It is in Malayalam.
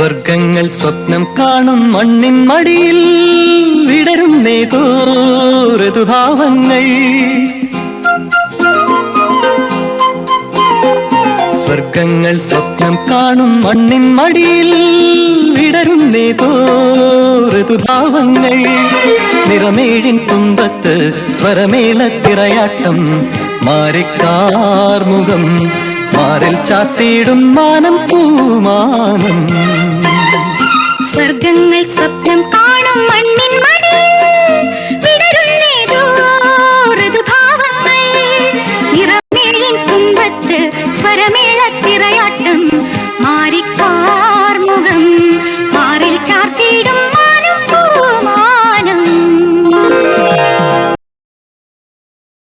സ്വർഗങ്ങൾ സ്വപ്നം കാണും മണ്ണിൻ മടിയിൽ വിടരും നേതോ ഋതുഭാവങ്ങൾ. സ്വർഗങ്ങൾ സ്വപ്നം കാണും മണ്ണിൻ മടിയിൽ വിടരും നേതോ ഋതുഭാവങ്ങൾ. നിറമേഴിൻ തുമ്പത്ത് സ്വരമേളത്തിറയാട്ടം മാറിക്കാർമുഖം മാറിൽ ചാത്തിയിടും മാനം പൂമാനം.